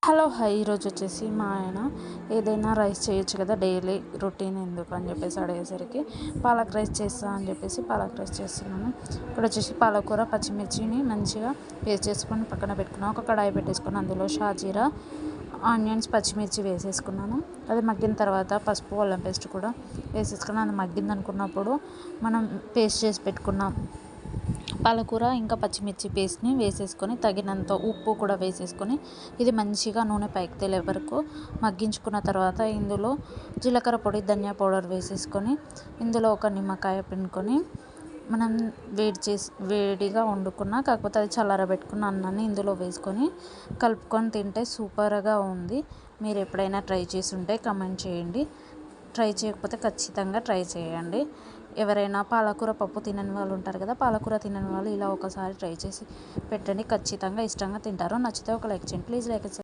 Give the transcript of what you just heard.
Hello hi. ఈరోజు వచ్చేసి మా ఆయన ఏదైనా రైస్ చేయొచ్చు కదా, డైలీ రొటీన్ ఎందుకు అని చెప్పేసి అడిగేసరికి పాలక్ రైస్ చేస్తా అని చెప్పేసి పాలక్ రైస్ చేస్తున్నాను. ఇప్పుడు వచ్చేసి పాలకూర పచ్చిమిర్చిని మంచిగా పేస్ట్ చేసుకొని పక్కన పెట్టుకున్నాను. ఒక కడాయి పెట్టేసుకొని అందులో షాజీరా, ఆనియన్స్, పచ్చిమిర్చి వేసేసుకున్నాను. అది మగ్గిన తర్వాత పసుపు, అల్లం పేస్ట్ కూడా వేసేసుకున్నాను. అది మగ్గింది అనుకున్నప్పుడు మనం పేస్ట్ చేసి పెట్టుకున్నాం పాలకూర ఇంకా పచ్చిమిర్చి పేస్ట్ని వేసేసుకొని తగినంత ఉప్పు కూడా వేసేసుకొని ఇది మంచిగా నూనె పైకి తేలే వరకు మగ్గించుకున్న తర్వాత ఇందులో జీలకర్ర పొడి, ధనియా పౌడర్ వేసేసుకొని ఇందులో ఒక నిమ్మకాయ పిండుకొని మనం వేడిగా వండుకున్న, కాకపోతే అది చల్లారబెట్టుకున్న అన్నాన్ని ఇందులో వేసుకొని కలుపుకొని తింటే సూపర్గా ఉంది. మీరు ఎప్పుడైనా ట్రై చేసి ఉంటే కమెంట్ చేయండి. ట్రై చేయకపోతే ఖచ్చితంగా ట్రై చేయండి. ఎవరైనా పాలకూర పప్పు తినని వాళ్ళు ఉంటారు కదా, పాలకూర తినని వాళ్ళు ఇలా ఒకసారి ట్రై చేసి పెట్టండి. ఖచ్చితంగా ఇష్టంగా తింటారు. నచ్చితే ఒక లైక్ చేయండి. Please like